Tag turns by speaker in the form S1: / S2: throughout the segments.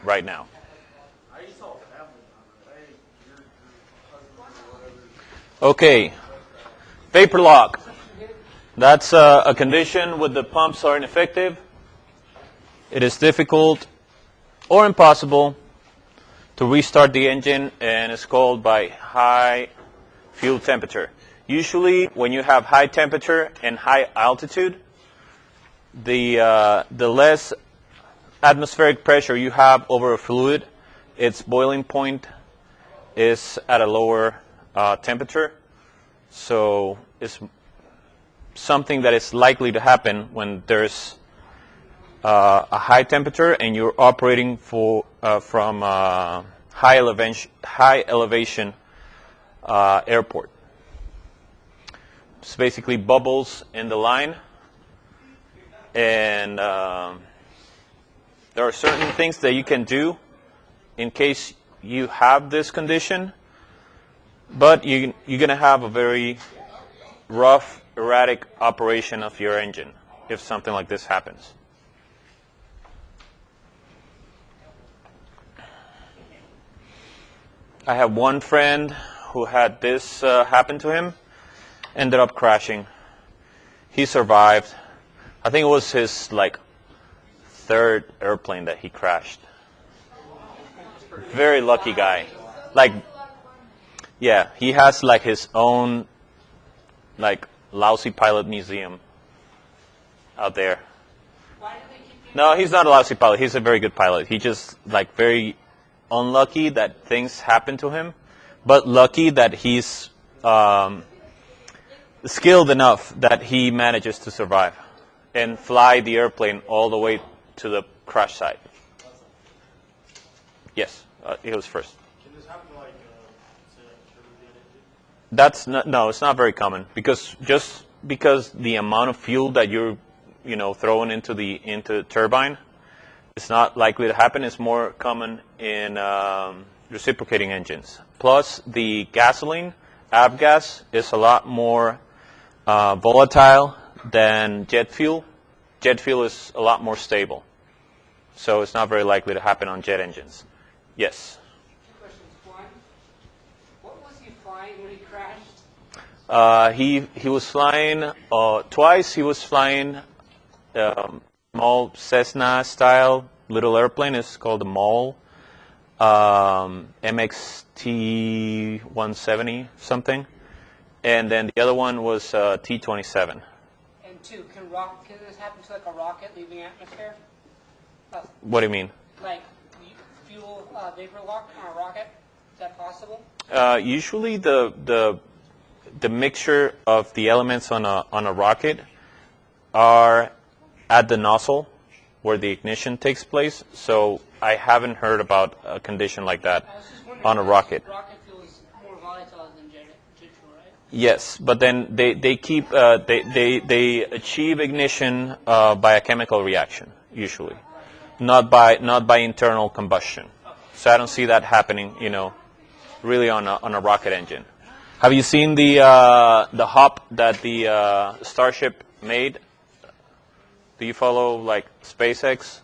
S1: right now. Okay, vapor lock. That's a condition when the pumps are ineffective. It is difficult or impossible to restart the engine, and it's called by high fuel temperature. Usually, when you have high temperature and high altitude, the less atmospheric pressure you have over a fluid, its boiling point is at a lower temperature. So it's something that is likely to happen when there's a high temperature and you're operating from high elevation airport. It's basically bubbles in the line, and there are certain things that you can do in case you have this condition, but you're going to have a very rough, erratic operation of your engine if something like this happens. I have one friend who had this happen to him, ended up crashing. He survived. I think it was his third airplane that he crashed. Very lucky guy. Yeah, he has his own lousy pilot museum out there. No, he's not a lousy pilot. He's a very good pilot. He just very unlucky that things happen to him, but lucky that he's skilled enough that he manages to survive and fly the airplane all the way to the crash site. Yes, he was first.
S2: Can this happen to say a turbine engine?
S1: That's no, it's not very common because the amount of fuel that you're throwing into the turbine, it's not likely to happen. It's more common in reciprocating engines. Plus, the gasoline, avgas, is a lot more volatile than jet fuel. Jet fuel is a lot more stable. So it's not very likely to happen on jet engines. Yes?
S3: Two questions. One, what was he flying when he crashed?
S1: He was flying twice. He was flying small Cessna style little airplane. It's called a MAL, MXT 170 something, and then the other one was T-27.
S3: And two, can this happen to a rocket leaving atmosphere?
S1: What do you mean?
S3: Fuel vapor lock on a rocket? Is that possible?
S1: Usually the mixture of the elements on a rocket are at the nozzle where the ignition takes place. So I haven't heard about a condition like that on a rocket.
S3: Rocket fuel is more volatile than jet fuel, right?
S1: Yes, but then they keep they achieve ignition by a chemical reaction usually, not by internal combustion. So I don't see that happening, really on a rocket engine. Have you seen the hop that the Starship made? Do you follow SpaceX?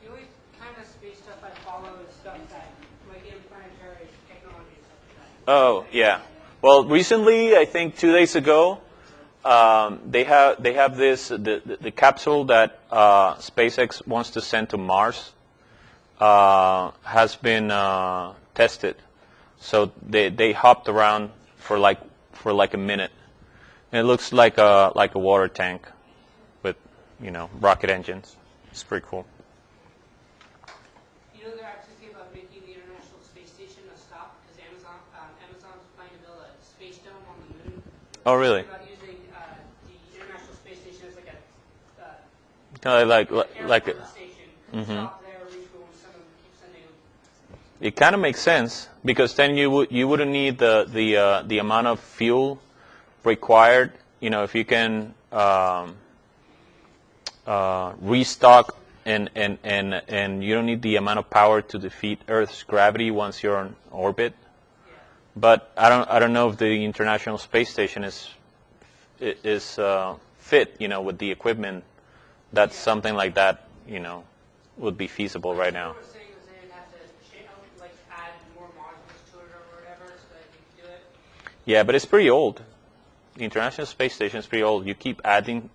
S3: The only kind of space stuff I follow is stuff that interplanetary technology stuff.
S1: Oh yeah. Well, recently, I think 2 days ago, they have this the capsule that SpaceX wants to send to Mars has been tested. So they hopped around for a minute, and it looks like a water tank with rocket engines. It's pretty cool.
S3: They're actually thinking about making the International Space Station a stop because Amazon's planning to build a space dome on the moon.
S1: Oh really?
S3: About using the International Space Station as
S1: Like
S3: a station. Stop there, refuel, and some of them keep sending them.
S1: It kind of makes sense because then you wouldn't need the amount of fuel required. If you can restock and you don't need the amount of power to defeat Earth's gravity once you're on orbit.
S3: Yeah.
S1: But I don't know if the International Space Station is fit, with the equipment that something like that, would be feasible right now.
S3: What we're saying is they
S1: Yeah, but it's pretty old. The International Space Station is pretty old. You keep adding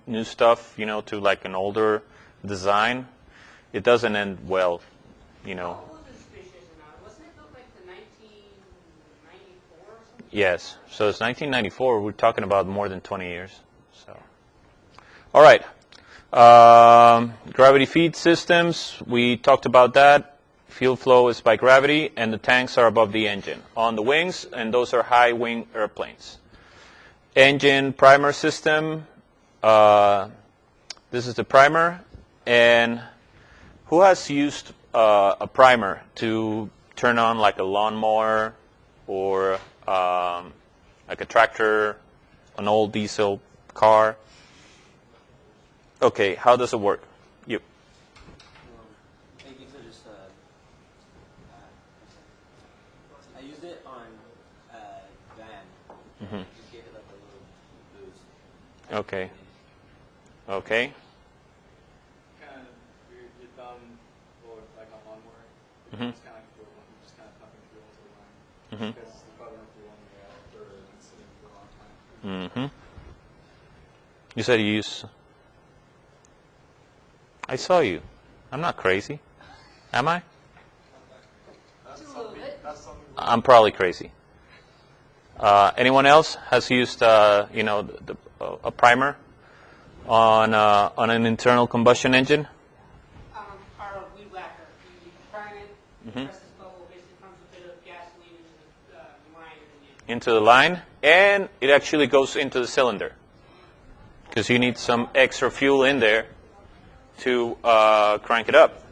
S1: new stuff, you know, to like an older design. It doesn't end well, you know.
S3: How old is the space station now? Wasn't it built like the 1994 or something?
S1: Yes. So it's 1994. We're talking about more than 20 years. So, all right. Gravity feed systems. We talked about that. Fuel flow is by gravity, and the tanks are above the engine on the wings, and those are high wing airplanes. Engine primer system. This is the primer, and who has used a primer to turn on like a lawnmower or like a tractor, an old diesel car? Okay, how does it work? You.
S4: Maybe to just, I used it on van.
S1: Mm-hmm.
S4: Just gave it like a little boost.
S1: Okay. Okay.
S2: Kind of your thumb or like on lawnmower.
S1: Mm-hmm.
S2: It's kind of like fuel. You just kind of pumping fuel into the line.
S1: Mm-hmm.
S2: Because it's probably not fuel on the or been sitting for a long time.
S1: Mm-hmm. You said you use. I saw you. I'm not crazy. Am I?
S3: Just a little bit.
S2: That's something.
S1: I'm probably crazy. Anyone else has used, you know, a primer on an internal combustion engine?
S3: Our weed whacker. You prime it,
S1: Mhm.
S3: press this bubble, basically pumps a bit of gasoline into the line and
S1: Into the line, and it actually goes into the cylinder because you need some extra fuel in there to crank it up.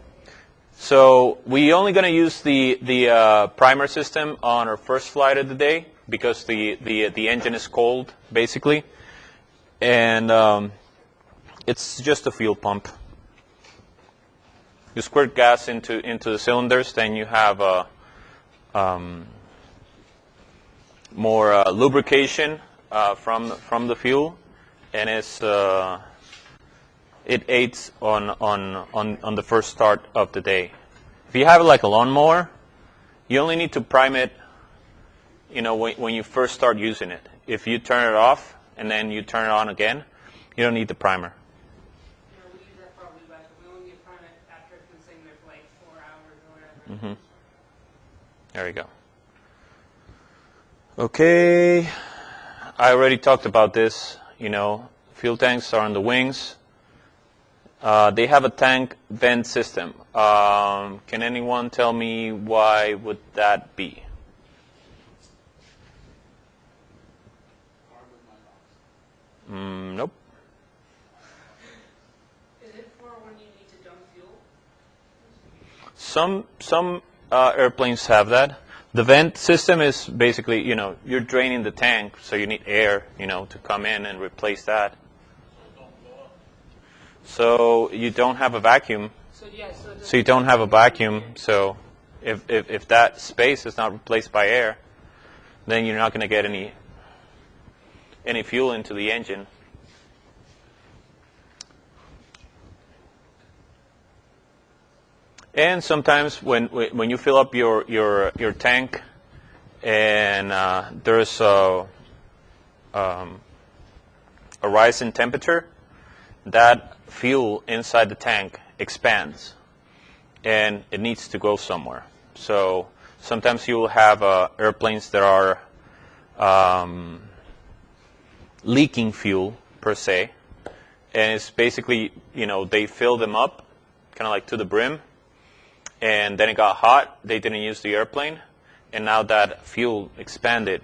S1: So we only going to use the primer system on our first flight of the day because the engine is cold basically, and it's just a fuel pump. You squirt gas into the cylinders, then you have more lubrication from the fuel, and it aids on the first start of the day. If you have it like a lawnmower, you only need to prime it, you know, when you first start using it. If you turn it off and then you turn it on again, you don't need the primer.
S3: we use that for our weed whacker. We only need to prime it after it's been sitting there for like 4 hours or whatever.
S1: There you go. Okay, I already talked about this. You know, fuel tanks are on the wings. They have a tank vent system. Can anyone tell me why would that be? Nope.
S3: Is it for when you need to dump fuel?
S1: Some airplanes have that. The vent system is basically, you know, you're draining the tank, so you need air, you know, to come in and replace that. So you don't have a vacuum.
S3: So yeah,
S1: So you don't have a vacuum. So if that space is not replaced by air, then you're not going to get any fuel into the engine. And sometimes when you fill up your tank and there's a rise in temperature, that fuel inside the tank expands and it needs to go somewhere. So sometimes you will have airplanes that are leaking fuel per se, and it's basically, you know, they fill them up kind of like to the brim, and then it got hot, they didn't use the airplane, and now that fuel expanded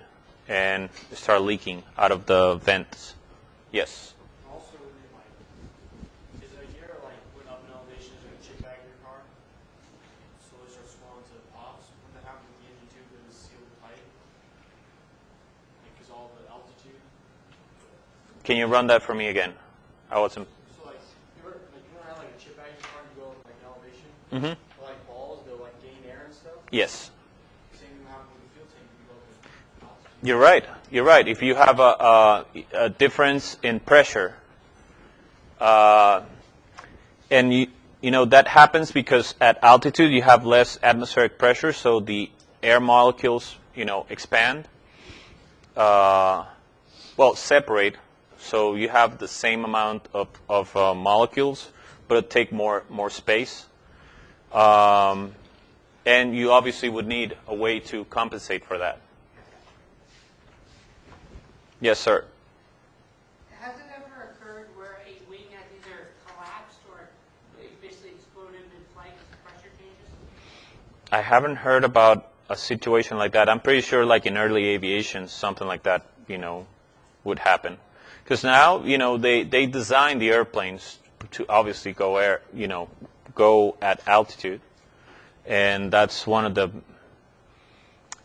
S1: and it started leaking out of the vents. Yes?
S2: Also, is there a year like when up in elevation is going to chip back your car? Slowly starts swelling to pops. When that happens with the engine tube, it is sealed tight. Because all the altitude.
S1: Can you run that for me again? I wasn't.
S2: So like you ever have like a chip back in your car and you go like in elevation?
S1: Mm-hmm.
S2: Or, like balls, they'll like gain air and stuff.
S1: Yes.
S2: Same thing happens with the fuel tank. You go up in altitude.
S1: You're right. You're right. If you have a difference in pressure, and you know that happens because at altitude you have less atmospheric pressure, so the air molecules, you know, expand, well, separate. So you have the same amount of molecules, but it take more space. And you obviously would need a way to compensate for that. Yes, sir.
S3: Has it ever occurred where a wing has either collapsed or basically exploded mid-flight as the pressure changes?
S1: I haven't heard about a situation like that. I'm pretty sure, like in early aviation, something like that, would happen. Because now, they design the airplanes to obviously go at altitude, and that's one of the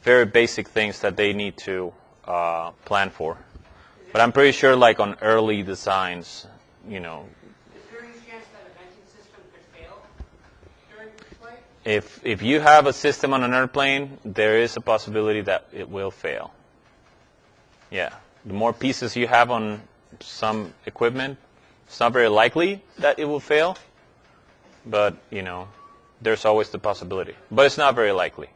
S1: very basic things that they need to plan for. But I'm pretty sure, like on early designs,
S3: Is there any chance that a venting system could fail during flight?
S1: if you have a system on an airplane, there is a possibility that it will fail. Yeah. The more pieces you have on some equipment, it's not very likely that it will fail, but, there's always the possibility. But it's not very likely.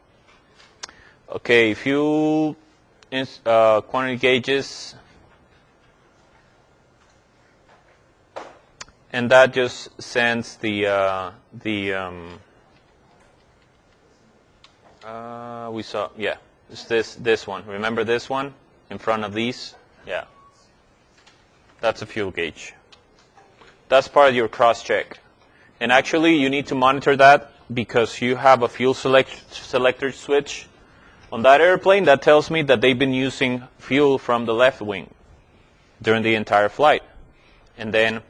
S1: Okay, fuel quantity gauges. And that just sends we saw, yeah, it's this one. Remember this one in front of these? Yeah. That's a fuel gauge. That's part of your cross-check. And actually, you need to monitor that because you have a fuel selector switch on that airplane that tells me that they've been using fuel from the left wing during the entire flight. And then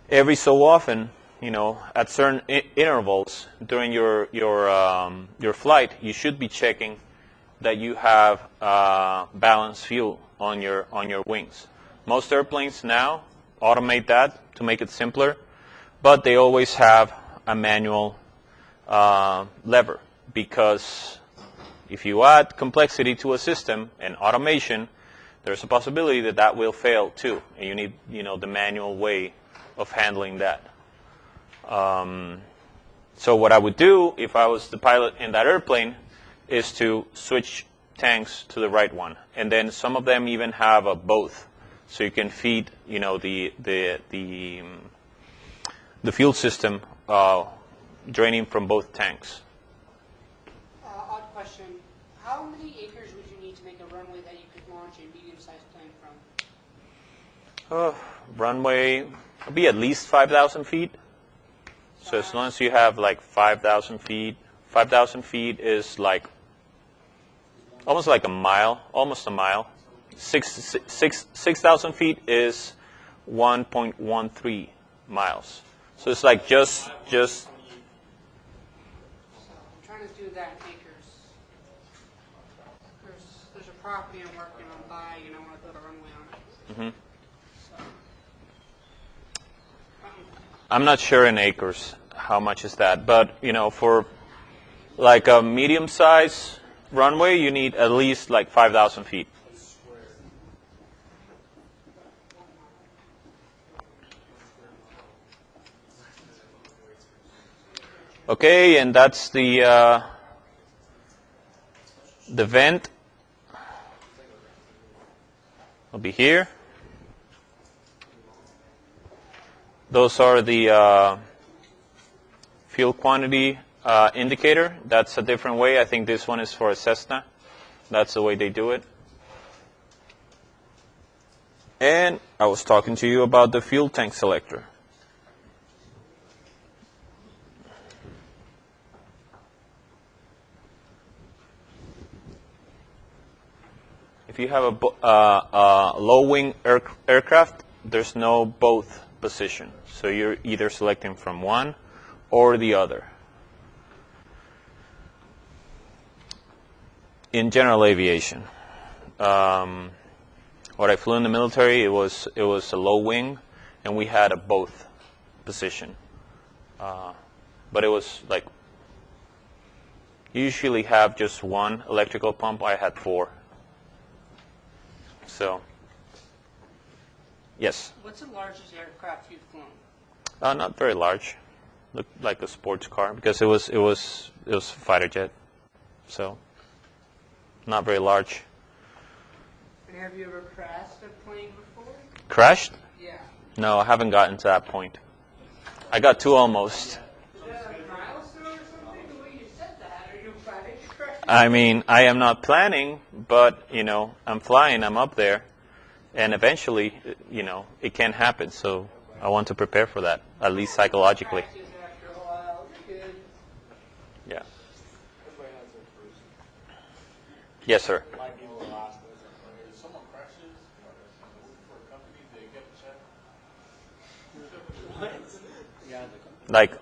S1: every so often, at certain intervals during your flight, you should be checking that you have balanced fuel on your wings. Most airplanes now automate that to make it simpler, but they always have a manual lever, because if you add complexity to a system and automation, there's a possibility that that will fail too, and you need the manual way of handling that. So what I would do if I was the pilot in that airplane is to switch tanks to the right one, and then some of them even have a both, so you can feed the fuel system draining from both tanks.
S3: Odd question. How many acres would you need to make a runway that you could launch a medium-sized plane from?
S1: Runway would be at least 5,000 feet. So as long as you have like 5,000 feet, 5,000 feet is like almost like a mile, almost a mile. 6,000 feet is 1.13 miles. So it's like just.
S3: I'm trying to do that in acres. There's a property I'm working on buying, and I want to build a runway on it.
S1: Mm-hmm.
S3: So,
S1: I'm not sure in acres how much is that, but for like a medium size runway, you need at least like 5,000 feet. Okay, and that's the vent. Will be here. Those are the fuel quantity indicator. That's a different way. I think this one is for a Cessna. That's the way they do it. And I was talking to you about the fuel tank selector. If you have a low-wing aircraft, there's no both position. So you're either selecting from one or the other. In general aviation, what I flew in the military, it was a low wing, and we had a both position. But it was like, you usually have just one electrical pump. I had 4. So, yes.
S3: what's the largest aircraft you've flown?
S1: Not very large. Looked like a sports car because it was a fighter jet. So, not very large.
S3: And have you ever crashed a plane before?
S1: Crashed?
S3: Yeah.
S1: No, I haven't gotten to that point. I got to almost.
S3: Is that a milestone or something? The way you said that, are you planning to crash?
S1: I mean, I am not planning, but, you know, I'm flying, I'm up there, and eventually, you know, it can happen. So I want to prepare for that, at least psychologically.
S3: Crashes after a while. Good.
S1: Yeah.
S2: Everybody has their first.
S1: Yes, sir.
S2: Might be the last. If someone crashes or work for a company, they get a check.
S4: Yeah,
S1: Like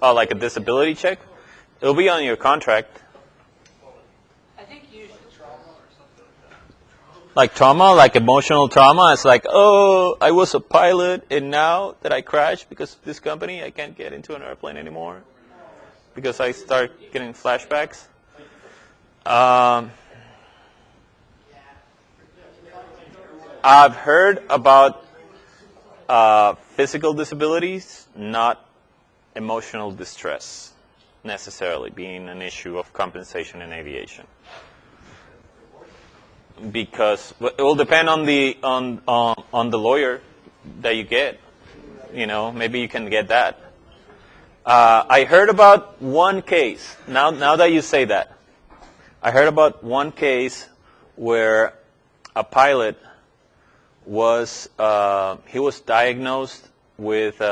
S1: like a disability check. It'll be on your contract.
S3: I think usually.
S1: Like trauma, like emotional trauma. It's like, oh, I was a pilot, and now that I crashed because of this company, I can't get into an airplane anymore because I start getting flashbacks. I've heard about physical disabilities, not emotional distress necessarily being an issue of compensation in aviation. Because it will depend on the on the lawyer that you get. You know, maybe you can get that. I heard about one case. Now that you say that, I heard about one case where a pilot was he was diagnosed with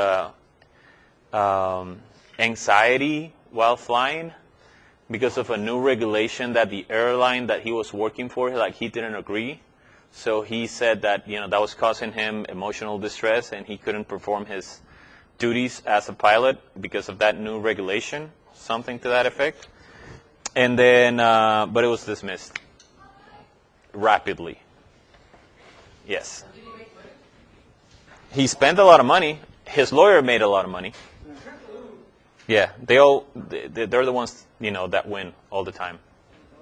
S1: anxiety while flying because of a new regulation that the airline that he was working for, like, he didn't agree. So he said that, you know, that was causing him emotional distress and he couldn't perform his duties as a pilot because of that new regulation, something to that effect. And then, but it was dismissed rapidly. Yes. He spent a lot of money. His lawyer made a lot of money. Yeah, they're the ones, you know, that win all the time.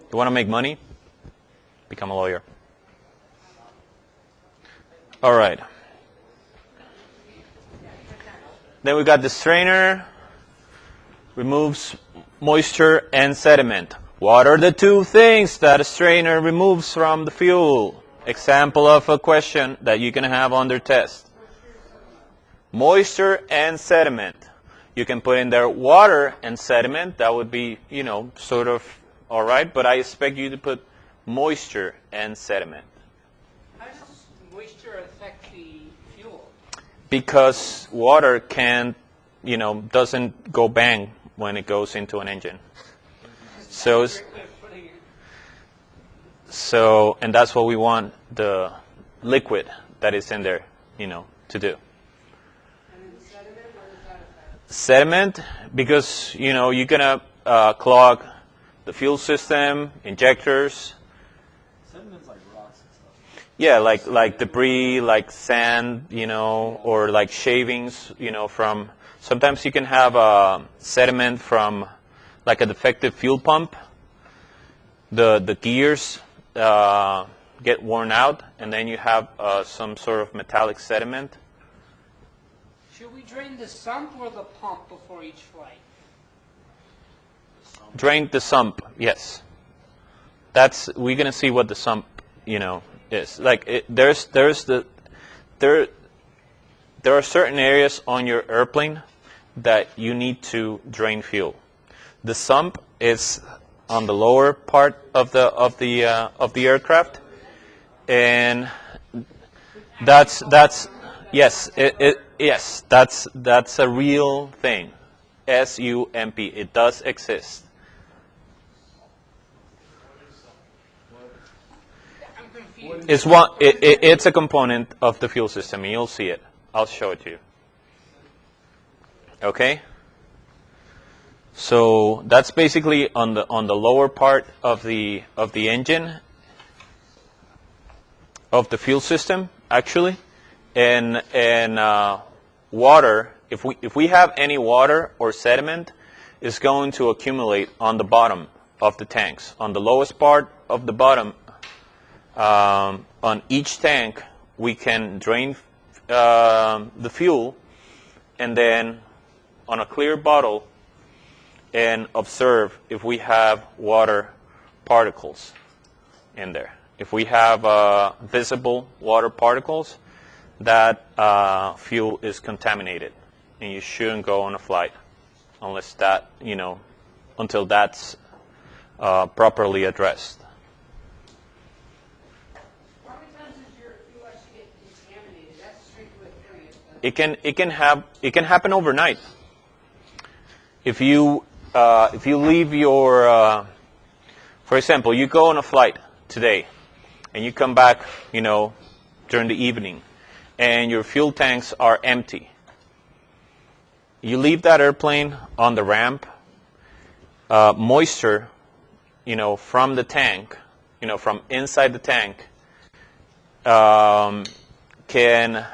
S1: You want to make money? Become a lawyer. All right. Then we got the strainer. Removes moisture and sediment. What are the two things that a strainer removes from the fuel? Example of a question that you can have under test. Moisture and sediment. You can put in there water and sediment. That would be, you know, sort of all right. But I expect you to put moisture and sediment.
S3: How does moisture affect the fuel?
S1: Because water can't, you know, doesn't go bang when it goes into an engine. So, and that's what we want the liquid that is in there, you know, to do. Sediment, because, you know, you're going to clog the fuel system, injectors.
S4: Sediment's like rocks and stuff.
S1: Yeah, like debris, like sand, you know, or like shavings, you know, from, sometimes you can have sediment from like a defective fuel pump. The gears get worn out, and then you have some sort of metallic sediment.
S3: Should we drain the sump or the pump before each flight?
S1: Drain the sump, yes. We're gonna see what the sump, you know, is. Like there are certain areas on your airplane that you need to drain fuel. The sump is on the lower part of the aircraft, and that's yes, yes, that's a real thing. SUMP, it does exist.
S3: I'm confused.
S1: It's a component of the fuel system, and you'll see it. I'll show it to you. Okay. So that's basically on the lower part of the engine, of the fuel system, actually, and water. If we have any water or sediment, is going to accumulate on the bottom of the tanks. On the lowest part of the bottom, on each tank, we can drain the fuel, and then on a clear bottle, and observe if we have water particles in there. If we have visible water particles, that fuel is contaminated, and you shouldn't go on a flight unless that, until that's properly addressed.
S3: How many times does your fuel actually get contaminated? That's strictly curious.
S1: It can happen overnight. If you leave your, for example, you go on a flight today, and you come back, during the evening, and your fuel tanks are empty. You leave that airplane on the ramp, moisture, from the tank, from inside the tank, can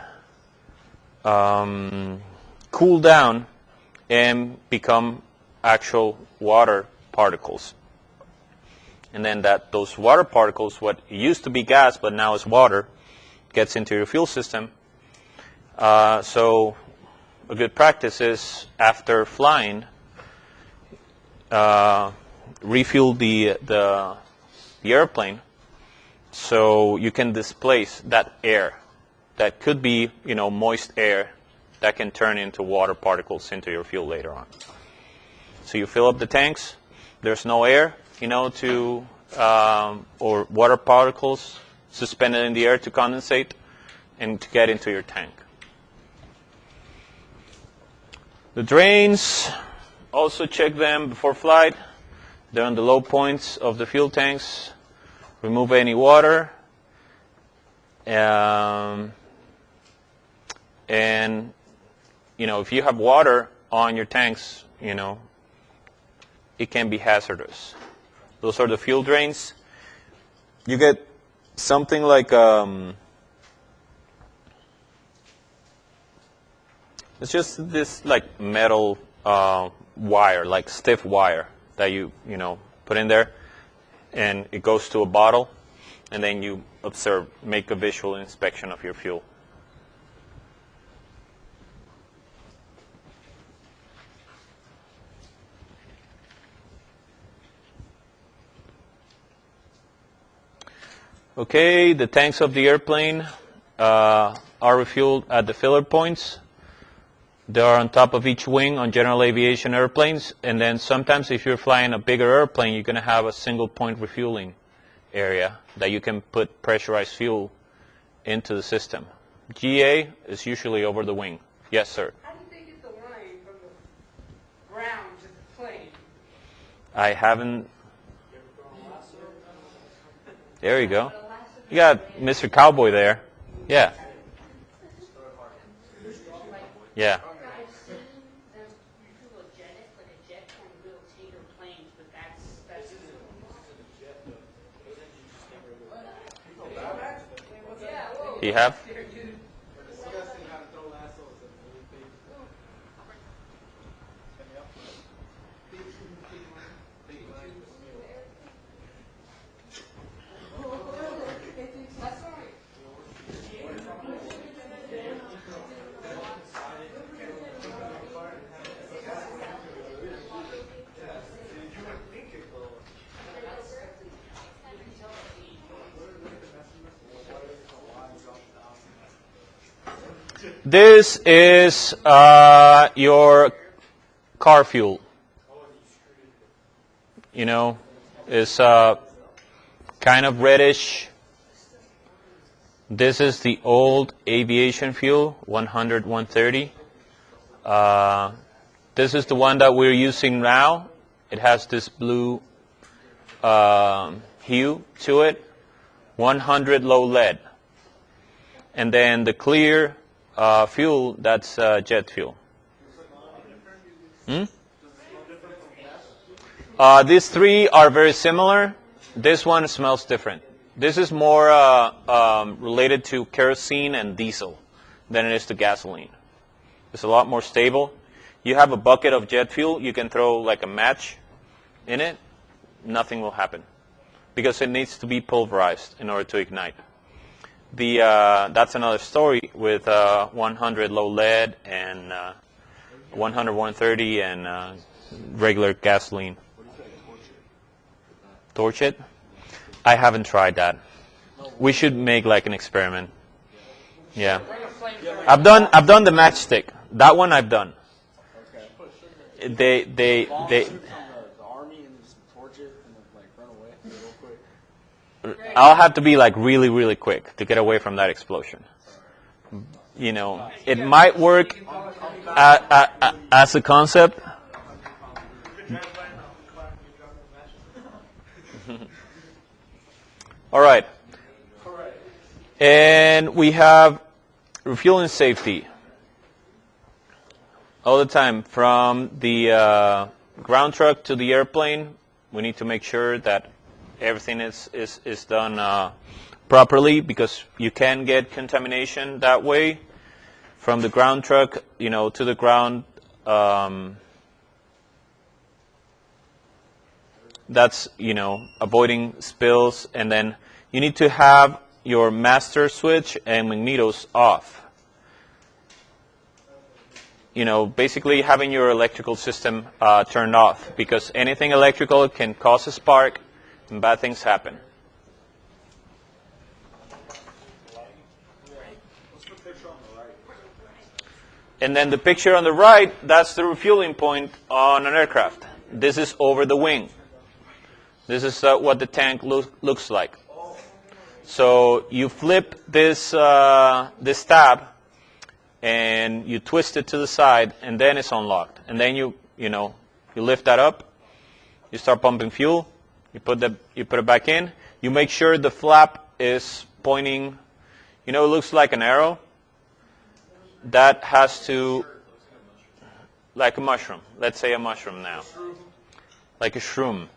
S1: cool down and become actual water particles. And then those water particles, what used to be gas but now is water, gets into your fuel system. So a good practice is, after flying, refuel the airplane so you can displace that air. That could be, moist air that can turn into water particles into your fuel later on. So you fill up the tanks, there's no air, or water particles suspended in the air to condensate and to get into your tank. The drains, also check them before flight. They're on the low points of the fuel tanks. Remove any water. And, if you have water on your tanks, it can be hazardous. Those are the fuel drains. You get something like, it's just this like metal wire, like stiff wire that you put in there, and it goes to a bottle, and then you make a visual inspection of your fuel. Okay, the tanks of the airplane are refueled at the filler points. They are on top of each wing on general aviation airplanes. And then sometimes if you're flying a bigger airplane, you're going to have a single point refueling area that you can put pressurized fuel into the system. GA is usually over the wing. Yes, sir.
S3: How do they get the line from the ground to the plane?
S1: I haven't. There you go. You got Mr. Cowboy there. Yeah. Yeah.
S3: I've seen them refuel a jet, like a jet from little tanker planes, but that's
S1: You have? This is your car fuel. It's kind of reddish. This is the old aviation fuel, 100, 130. This is the one that we're using now. It has this blue hue to it. 100 low lead. And then the clear fuel, that's jet fuel. These three are very similar. This one smells different. This is more related to kerosene and diesel than it is to gasoline. It's a lot more stable. You have a bucket of jet fuel, you can throw like a match in it, nothing will happen because it needs to be pulverized in order to ignite. That's another story with 100 low lead and 100, 130, and regular gasoline.
S4: What do you think? Torch it?
S1: Torch it? I haven't tried that. We should make like an experiment. Yeah.
S3: Bring a flamethrower.
S1: I've done the matchstick. That one I've done.
S4: Okay.
S1: They
S4: Bomb shoot from the army and just torch it and then like run away real quick.
S1: I'll have to be like really, really quick to get away from that explosion. You know, it might work as a concept. All right. And we have refueling safety. All the time, from the ground truck to the airplane, we need to make sure that everything is done properly, because you can get contamination that way from the ground truck, you know, to the ground. That's, you know, avoiding spills, and then you need to have your master switch and magnetos off. You know, basically having your electrical system turned off, because anything electrical can cause a spark and bad things happen. And then the picture on the right, that's the refueling point on an aircraft. This is over the wing. This is what the tank looks like. So you flip this this tab, and you twist it to the side, and then it's unlocked. And then you lift that up, you start pumping fuel, you put it back in. You make sure the flap is pointing. You know, it looks like an arrow. That has to, like a mushroom. Let's say a mushroom now, like a shroom.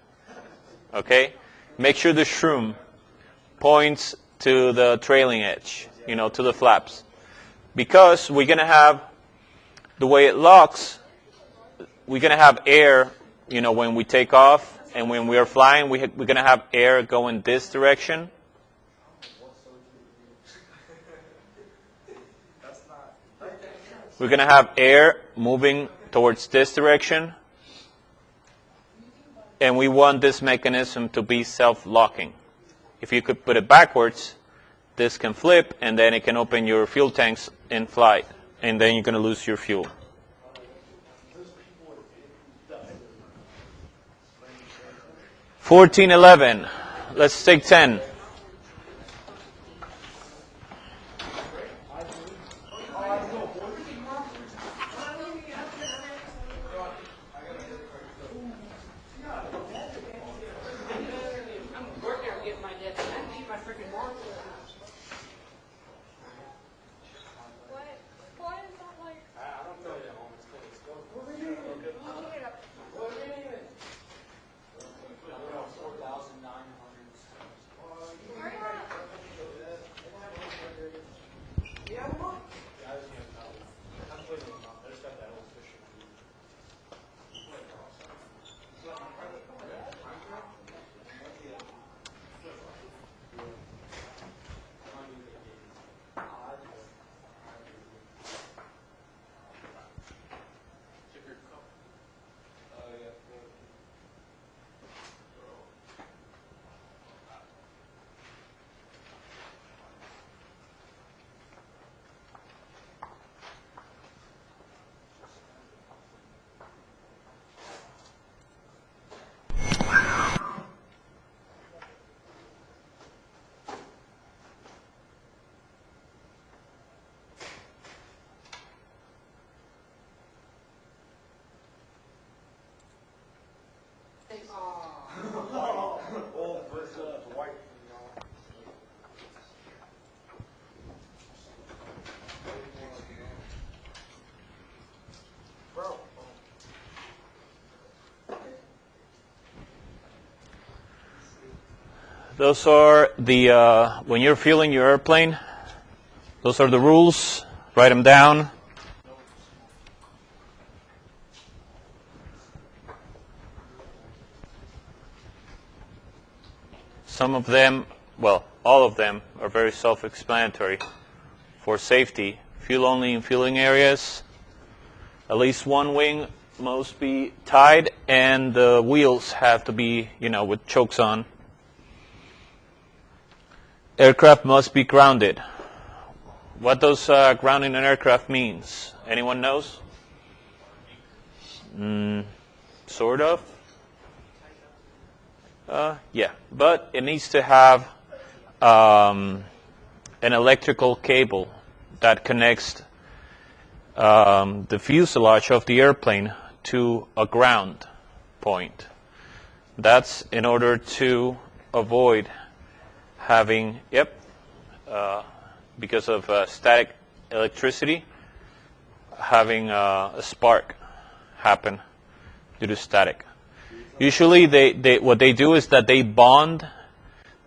S1: Okay, make sure the shroom points to the trailing edge, you know, to the flaps. Because we're going to have, the way it locks, we're going to have air, you know, when we take off, and when we are flying, we're going to have air going this direction. We're going to have air moving towards this direction. And we want this mechanism to be self-locking. If you could put it backwards, this can flip, and then it can open your fuel tanks in flight, and then you're going to lose your fuel. 1411. Let's take 10.
S3: I'm working on getting my debt. I need my freaking mark.
S5: Why is that like?
S2: I don't know yet, home. It's good. Let's go.
S1: Those are the, when you're fueling your airplane, those are the rules. Write them down. Some of them, well, all of them are very self-explanatory. For safety, fuel only in fueling areas. At least one wing must be tied, and the wheels have to be, with chokes on. Aircraft must be grounded. What does grounding an aircraft means? Anyone knows? Sort of. Yeah, but it needs to have an electrical cable that connects the fuselage of the airplane to a ground point. That's in order to avoid having, because of static electricity, having a spark happen due to static. Usually, what they do is that they bond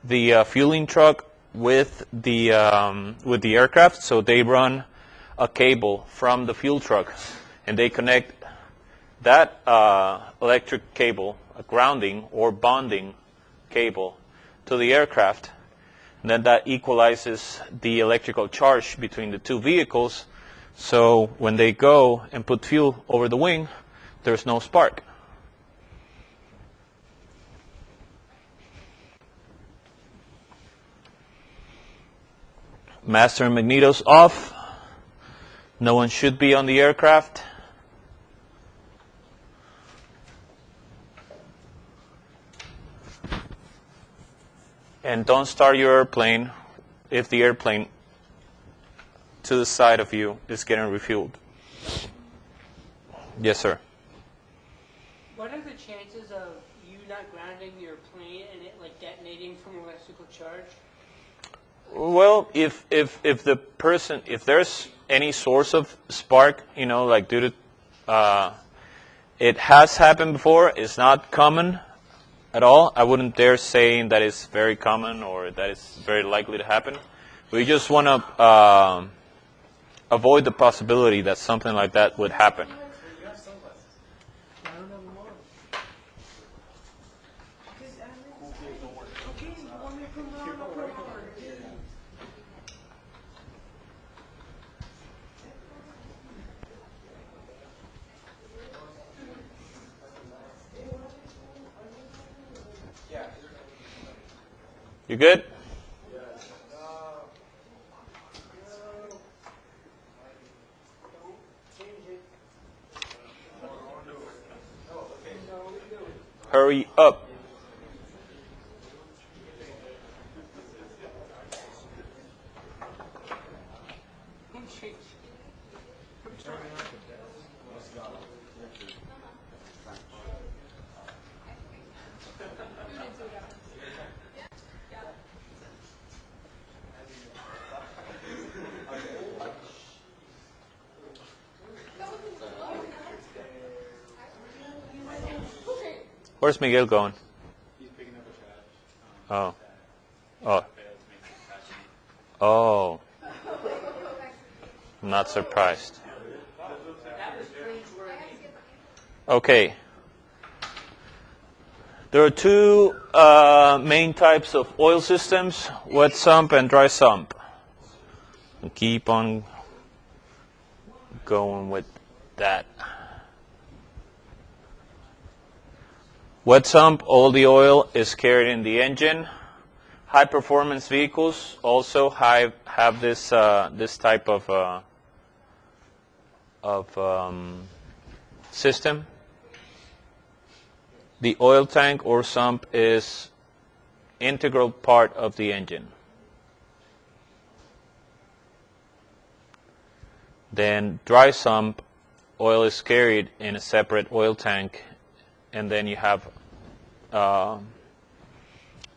S1: the fueling truck with the aircraft, so they run a cable from the fuel truck, and they connect that electric cable, a grounding or bonding cable, to the aircraft. And then that equalizes the electrical charge between the two vehicles, so when they go and put fuel over the wing, there's no spark. Master and magnetos off. No one should be on the aircraft. And don't start your airplane if the airplane to the side of you is getting refueled. Yes, sir.
S3: What are the chances of you not grounding your plane and it like detonating from electrical charge?
S1: Well, if there's any source of spark, like due to, it has happened before. It's not common at all. I wouldn't dare saying that it's very common or that it's very likely to happen. We just want to avoid the possibility that something like that would happen. You good? Hurry up. Where's Miguel going?
S4: He's picking up a trash.
S1: Oh. I'm not surprised. Okay. There are two main types of oil systems, wet sump and dry sump. We'll keep on going with that. Wet sump, all the oil is carried in the engine. High performance vehicles also have this type of system. The oil tank or sump is integral part of the engine. Then dry sump, oil is carried in a separate oil tank, and then you have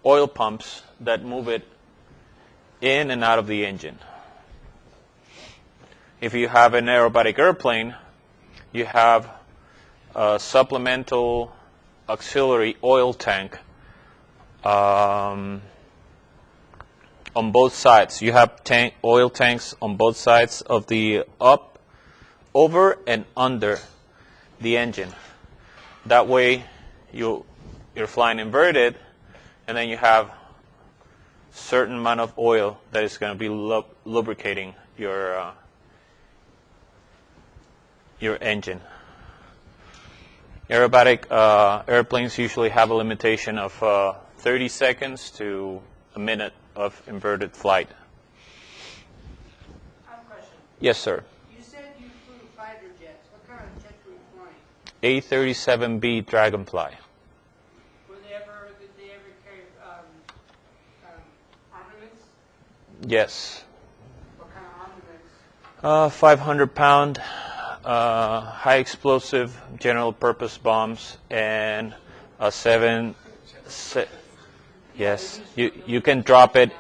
S1: oil pumps that move it in and out of the engine. If you have an aerobatic airplane, you have a supplemental auxiliary oil tank on both sides. You have oil tanks on both sides of the up, over, and under the engine. That way, you're flying inverted, and then you have certain amount of oil that is going to be lubricating your your engine. Aerobatic airplanes usually have a limitation of 30 seconds to a minute of inverted flight.
S3: I have a question.
S1: Yes, sir.
S3: You said you flew fighter jets. What kind of jets were you flying?
S1: A-37B Dragonfly.
S3: Did they ever carry armaments?
S1: Yes.
S3: What kind of armaments?
S1: 500-pound high explosive general purpose bombs and a yes, you can drop it.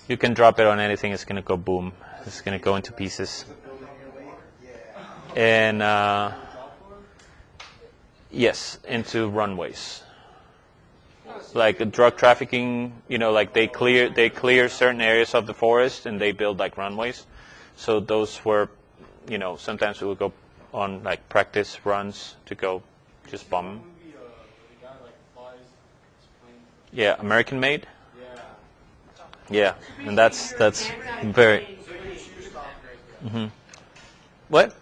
S1: You can drop it on anything. It's gonna go boom. It's gonna go into pieces. And yes, into runways. Like drug trafficking, like they clear certain areas of the forest and they build like runways. So those were, sometimes we would go on like practice runs to go just bomb them. Yeah, American made. Yeah, and that's very. Mm-hmm. What?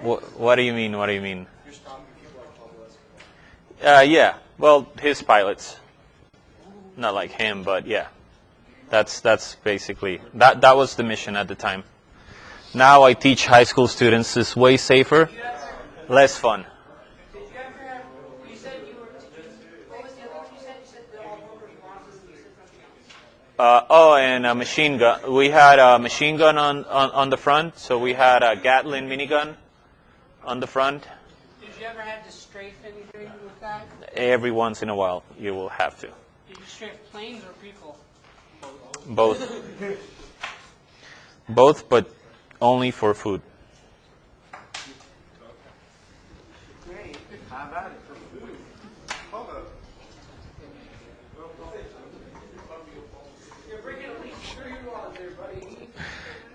S1: What do you mean? What do you mean? Yeah. Well, his pilots, not like him, but yeah. That's basically that was the mission at the time. Now I teach high school students. It's way safer, less fun.
S3: Did you ever have? You said you were. What was the other one you said? You said the all-purpose bombs and you said something else.
S1: And a machine gun. We had a machine gun on the front, so we had a Gatling minigun on the front.
S3: Did you ever have to strafe anything with that?
S1: Every once in a while, you will have to.
S3: Did you strafe planes or people?
S1: Both. Both, but only for food.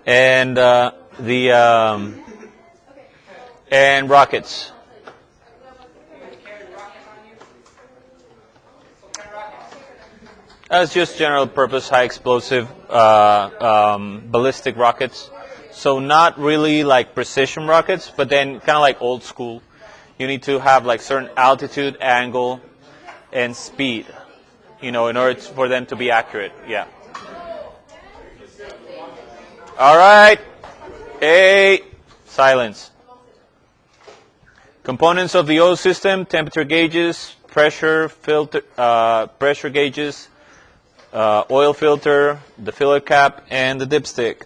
S1: And and rockets. It's just general purpose, high explosive, ballistic rockets. So not really like precision rockets, but then kind of like old school. You need to have like certain altitude, angle, and speed, in order for them to be accurate. Yeah. All right. Hey, silence. Components of the oil system: temperature gauges, pressure gauges, oil filter, the filler cap, and the dipstick.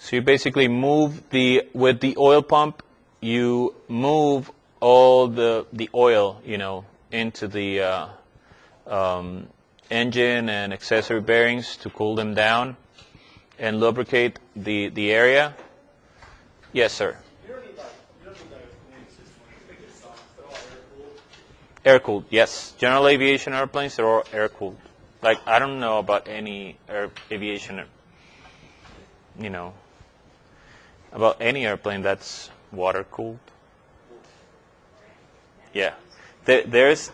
S1: So you basically move with the oil pump, you move all the oil, into the engine and accessory bearings to cool them down and lubricate the area. Yes, sir. Air cooled, yes. General aviation airplanes, they're all air cooled. Like, I don't know about any aviation, about any airplane that's water cooled. Yeah, there is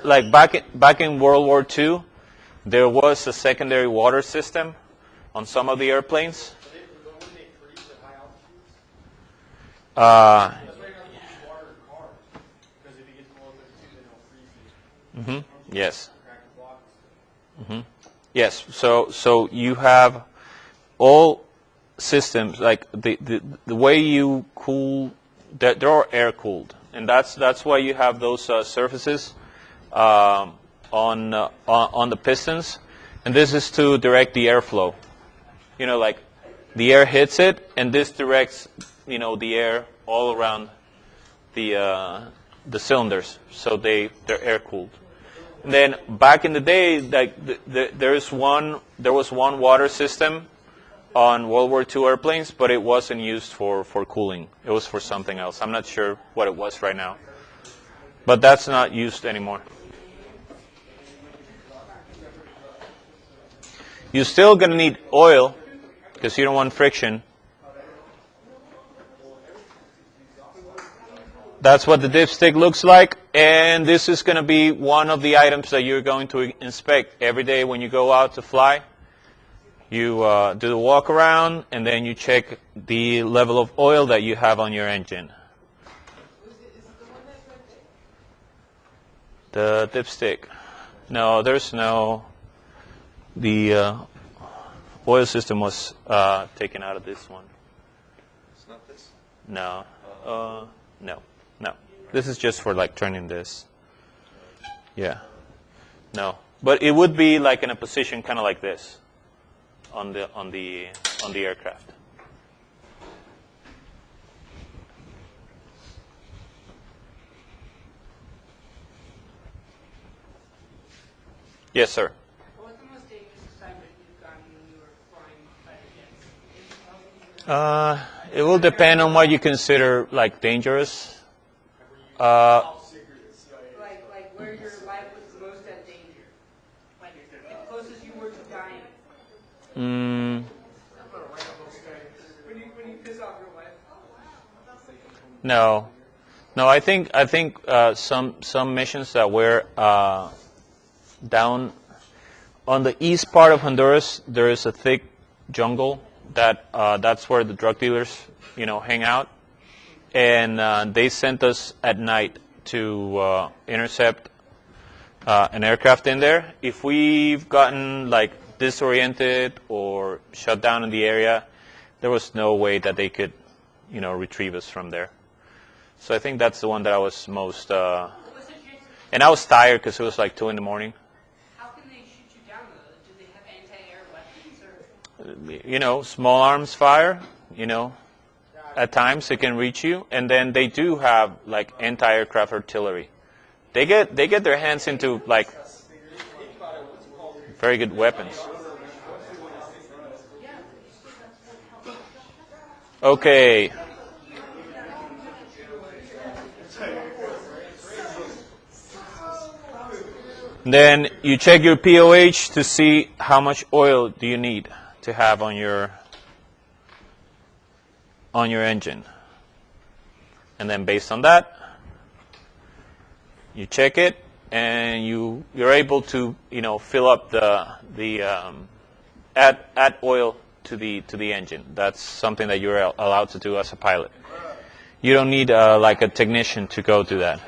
S1: like back in World War II, there was a secondary water system on some of the airplanes. Yes. Yes. So you have all systems like the way you cool. They're all air cooled, and that's why you have those surfaces on the pistons, and this is to direct the airflow. Like the air hits it, and this directs the air all around the cylinders, so they're air cooled. And then back in the day, like there was one water system on World War II airplanes, but it wasn't used for cooling. It was for something else. I'm not sure what it was right now. But that's not used anymore. You're still going to need oil because you don't want friction. That's what the dipstick looks like, and this is going to be one of the items that you're going to inspect every day when you go out to fly. You do the walk around, and then you check the level of oil that you have on your engine. The dipstick. No, there's no. The oil system was taken out of this one.
S5: It's not this?
S1: No. No. This is just for like turning this. Yeah. No. But it would be like in a position kind of like this on the aircraft. Yes, sir.
S3: What's the most dangerous assignment you've gotten when you were flying fighter jets?
S1: It will depend on what you consider like dangerous.
S3: Like where your life was the most at danger. Like the closest you were to dying. When you piss off your wife.
S1: No. I think some missions that were down on the east part of Honduras, there is a thick jungle that's where the drug dealers, hang out, and they sent us at night to intercept an aircraft in there. If we've gotten like disoriented or shut down in the area, there was no way that they could, retrieve us from there. So I think that's the one that I was most, and I was tired because it was like 2 a.m.
S3: How can they shoot you down though? Do they have anti-air weapons or?
S1: Small arms fire, at times it can reach you, and then they do have like anti-aircraft artillery. They get their hands into like very good weapons. Okay. Then you check your POH to see how much oil do you need to have on your engine. And then based on that, you check it and you're able to, fill up add oil to the engine. That's something that you're allowed to do as a pilot. You don't need like a technician to go do that.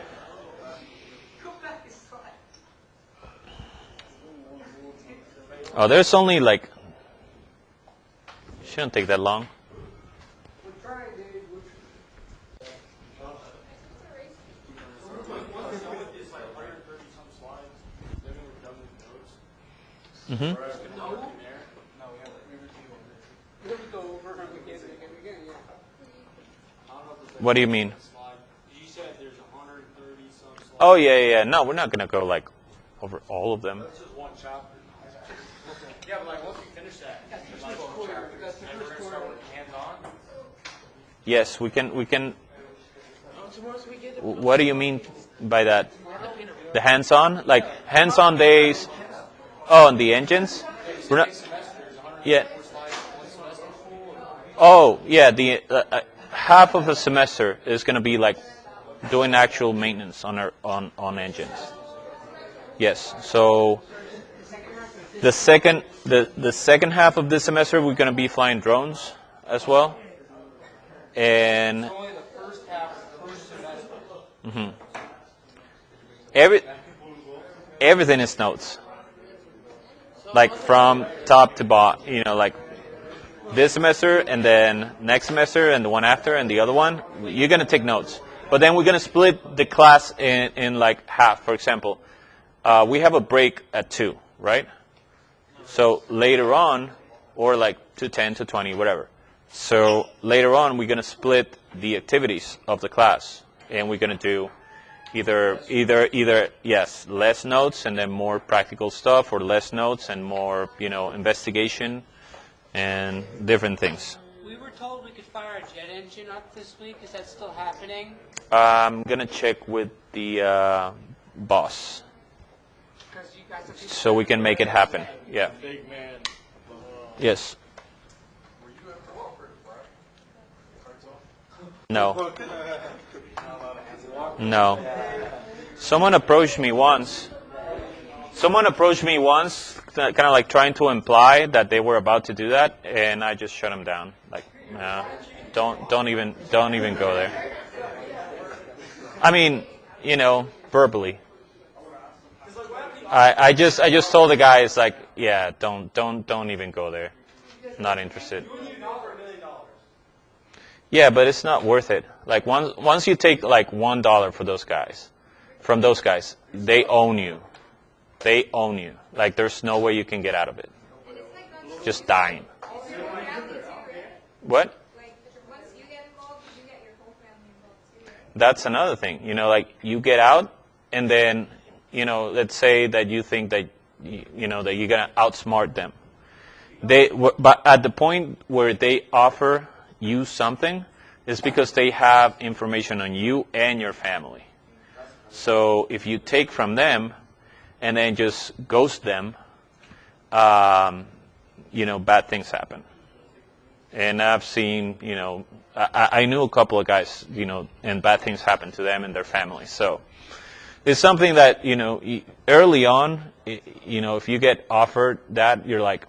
S1: Oh, there's only like, shouldn't take that long. Mm-hmm. What do you mean?
S2: You said there's 130 some slides.
S1: Oh yeah. No, we're not gonna go like over all of them.
S2: That's just one chapter. Yeah, but like once you finish that, there's like one chapter. And we're gonna start with hands-on.
S1: Yes, we can. What do you mean by that? The hands-on, like hands-on days. Oh, on the engines. We're not. Yeah. Oh, yeah. The half of a semester is going to be like doing actual maintenance on engines. Yes. So the second half of this semester we're going to be flying drones as well, and
S2: Only the first half per semester.
S1: everything is notes, like from top to bottom. Like this semester and then next semester and the one after and the other one, you're going to take notes. But then we're going to split the class in like half. For example, we have a break at 2, right? So later on, or like 2:10 to 20, whatever. So later on, we're going to split the activities of the class, and we're going to do either yes, less notes and then more practical stuff, or less notes and more investigation and different things.
S3: We were told we could fire a jet engine up this week. Is that still happening?
S1: I'm going to check with the boss
S3: 'Cause you guys have
S1: so we can make it happen. Yeah.
S4: Big man.
S1: Yes.
S5: Were you ever offered a
S1: No. No. Someone approached me once. Kind of like trying to imply that they were about to do that, and I just shut them down. Like, nah, don't even go there. I mean, verbally. I just told the guys like, yeah, don't even go there. Not interested. Yeah, but it's not worth it. Like once you take like $1 for those guys, from those guys, they own you. They own you. Like there's no way you can get out of it. Just dying. What?
S6: Once you get involved, you get your whole family involved too.
S1: That's another thing. Like you get out, and then let's say that you think that that you're gonna outsmart them. But at the point where they offer you something, it's because they have information on you and your family. So if you take from them and then just ghost them, bad things happen. And I've seen, I knew a couple of guys, and bad things happen to them and their families. So it's something that, early on, if you get offered that, you're like,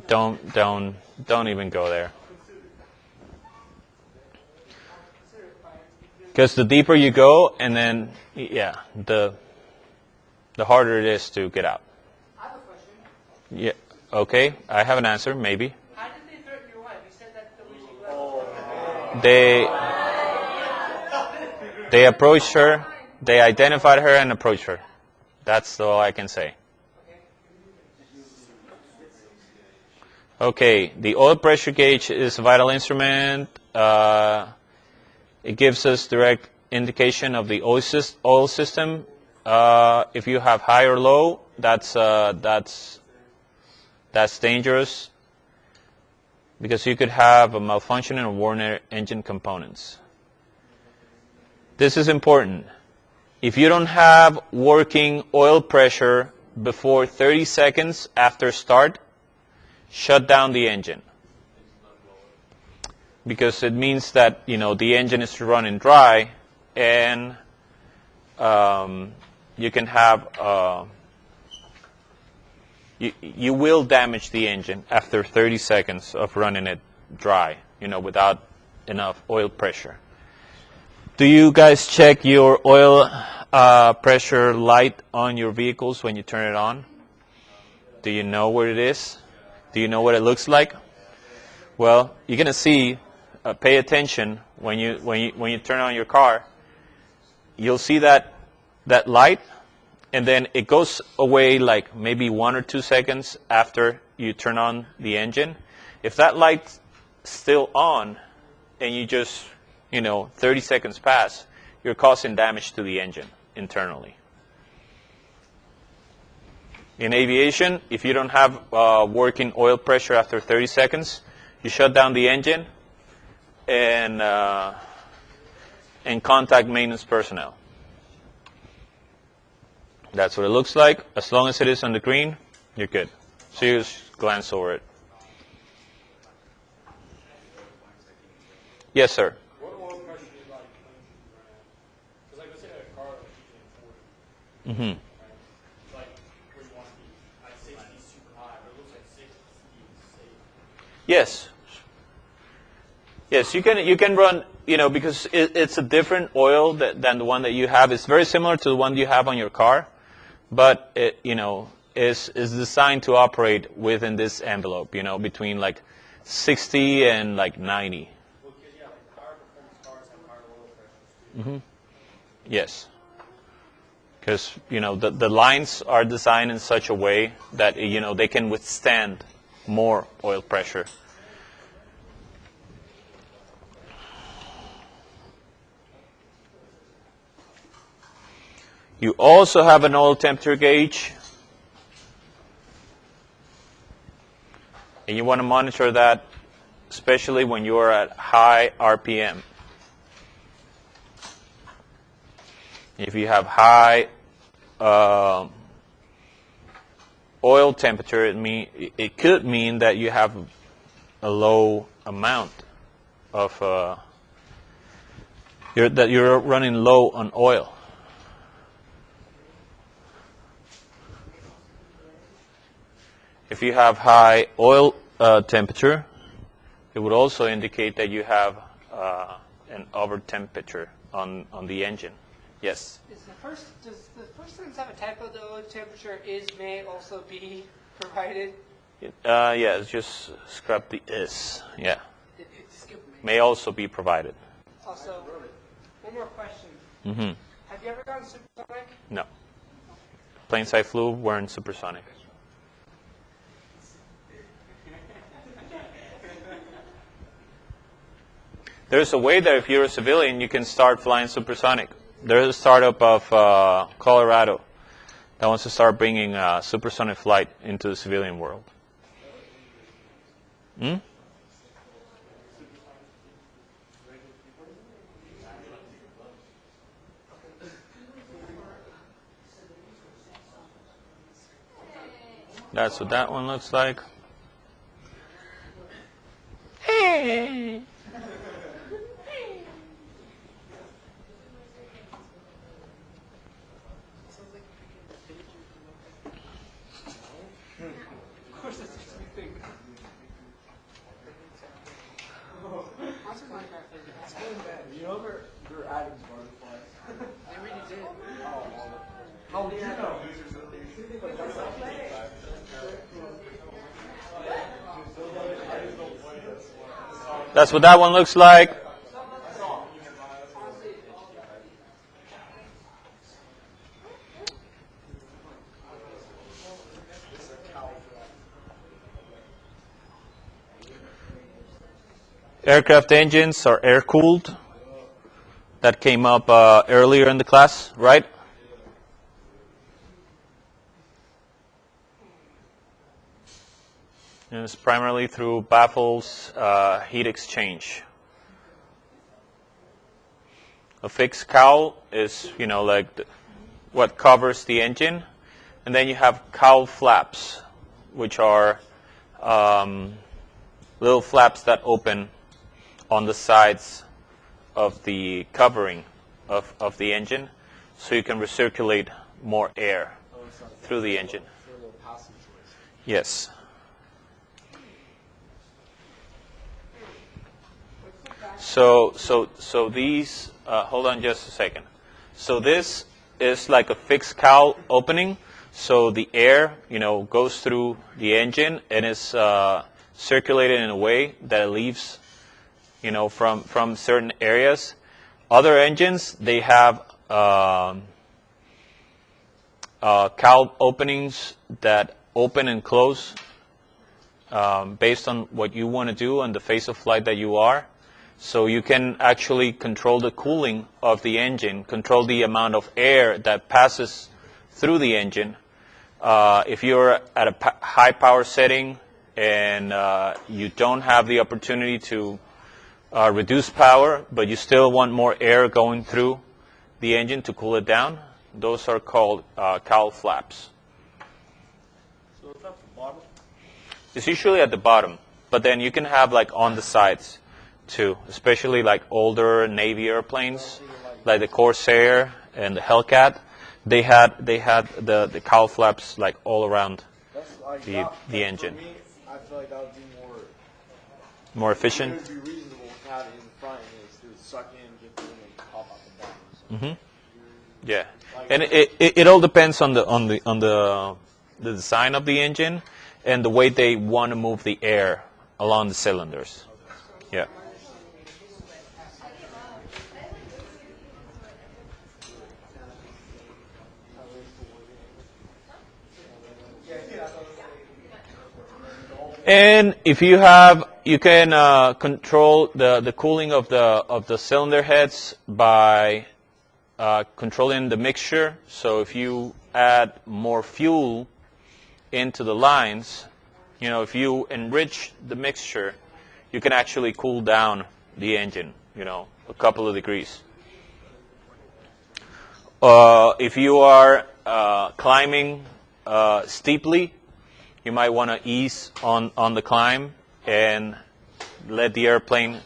S1: don't even go there. Because the deeper you go, and then, the harder it is to get out.
S3: I have a question.
S1: Yeah. Okay. I have an answer. Maybe.
S3: How did they threaten your wife? You said that the way she left.
S1: They approached her. They identified her and approached her. That's all I can say. Okay. The oil pressure gauge is a vital instrument. It gives us direct indication of the oil system. If you have high or low, that's dangerous because you could have a malfunctioning or worn engine components. This is important. If you don't have working oil pressure before 30 seconds after start, shut down the engine. Because it means that, the engine is running dry and you can have, you will damage the engine after 30 seconds of running it dry, without enough oil pressure. Do you guys check your oil pressure light on your vehicles when you turn it on? Do you know where it is? Do you know what it looks like? Well, you're gonna see. Pay attention when you turn on your car. You'll see that light, and then it goes away like maybe 1 or 2 seconds after you turn on the engine. If that light's still on, and you just 30 seconds pass, you're causing damage to the engine internally. In aviation, if you don't have working oil pressure after 30 seconds, you shut down the engine and contact maintenance personnel. That's what it looks like. As long as it is on the green, you're good. So you just glance over it. Yes, sir.
S2: What oil pressure do you like because like let's say a car that's usually 40,
S1: Mm-hmm.
S2: right? Like where you want to be at 60 is super high, but it looks like 60 is safe.
S1: Yes. Yes, you can run, because it's a different oil than the one that you have. It's very similar to the one you have on your car, but it, is designed to operate within this envelope, between like 60 and like 90.
S2: Well, because like higher performance cars have higher oil pressures too.
S1: Mm-hmm. Yes. Because, the lines are designed in such a way that, they can withstand more oil pressure. You also have an oil temperature gauge. And you want to monitor that, especially when you're at high RPM. If you have high oil temperature, it could mean that you have a low amount of that you're running low on oil. If you have high oil temperature, it would also indicate that you have an over temperature on the engine. Yes.
S3: Does the first sentence have a typo? The oil temperature may also be provided.
S1: Yeah, just scrap the is. Yeah. May also be provided.
S3: Also, one more question.
S1: Mm-hmm.
S3: Have you ever gone supersonic?
S1: No. Planes I flew weren't supersonic. There's a way that if you're a civilian, you can start flying supersonic. There's a startup of Colorado that wants to start bringing supersonic flight into the civilian world. Hmm? That's what that one looks like. Hey.
S4: You know they're adding butterflies?
S3: They really did.
S4: How do you know?
S1: That's what that one looks like. Aircraft engines are air-cooled. That came up earlier in the class, right? And it's primarily through baffles heat exchange. A fixed cowl is, like what covers the engine. And then you have cowl flaps, which are little flaps that open on the sides of the covering of the engine, so you can recirculate more air through the engine. Yes. So these, hold on just a second. So this is like a fixed cowl opening, so the air, goes through the engine and is circulated in a way that it leaves, from certain areas. Other engines, they have cowl openings that open and close based on what you want to do and the phase of flight that you are. So you can actually control the cooling of the engine, control the amount of air that passes through the engine. If you're at a high power setting and you don't have the opportunity to reduce power, but you still want more air going through the engine to cool it down, those are called cowl flaps.
S4: So it's at the bottom?
S1: It's usually at the bottom, but then you can have like on the sides too, especially like older Navy airplanes, like the Corsair and the Hellcat. They had the cowl flaps like all around the engine.
S4: For me, I feel like that would be
S1: More efficient.
S4: It would be reasonable to have it in front and just suck in, get through, and pop out the bottom. So.
S1: Yeah, and it all depends on the design of the engine and the way they want to move the air along the cylinders. Yeah. And if you can control the cooling of the cylinder heads by controlling the mixture. So if you add more fuel into the lines, if you enrich the mixture, you can actually cool down the engine, a couple of degrees. If you are climbing steeply, you might want to ease on the climb and let the airplane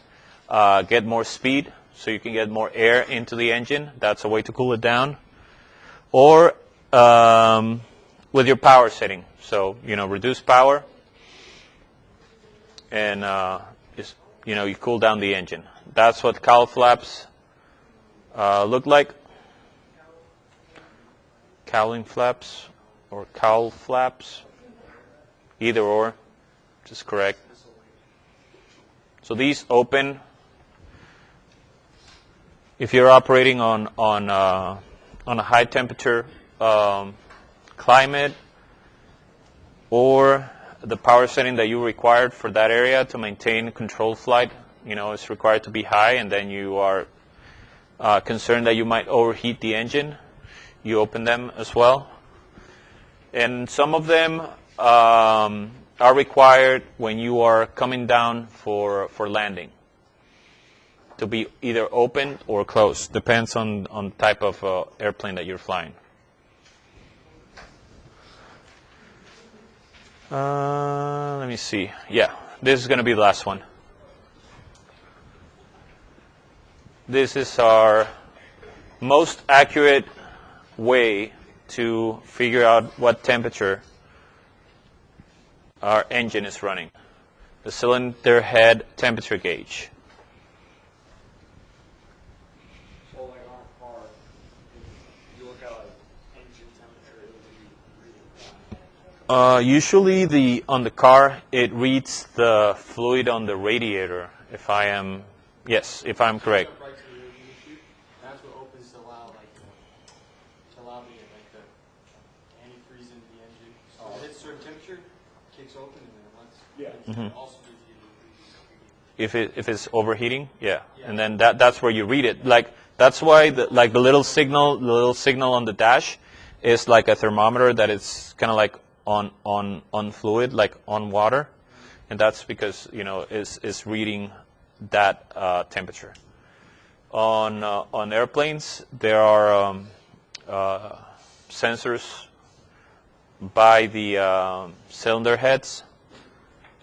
S1: get more speed so you can get more air into the engine. That's a way to cool it down. Or with your power setting. So, reduce power and just, you cool down the engine. That's what cowl flaps look like. Cowling flaps or cowl flaps. Either or, which is correct. So these open if you're operating on a high temperature climate, or the power setting that you required for that area to maintain controlled flight, is required to be high, and then you are concerned that you might overheat the engine, you open them as well. And some of them are required when you are coming down for landing, to be either open or closed. Depends on the type of airplane that you're flying. Let me see. Yeah, this is going to be the last one. This is our most accurate way to figure out what temperature our engine is running. The cylinder head temperature gauge.
S2: So like on a car, if you look at like engine temperature, it would be really
S1: Usually on the car, it reads the fluid on the radiator, if I'm correct.
S2: right to the radiator chute. That's what opens to allow the antifreeze into the engine. So if it hits a certain temperature, it kicks open and then it lets.
S4: Yeah.
S2: It also gives you the
S1: If it's overheating, yeah. And then that's where you read it. Like, that's why the little signal on the dash is like a thermometer that is kind of like on fluid, like on water. And that's because, is reading that temperature. On airplanes, there are sensors by the cylinder heads,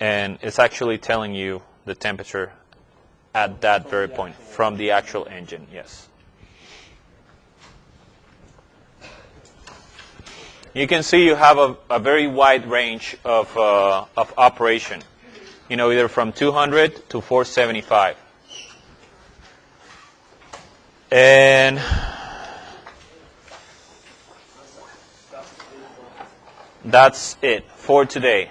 S1: and it's actually telling you the temperature at that very point from the actual engine. Yes. You can see you have a very wide range of operation. Either from 200 to 475. And that's it for today.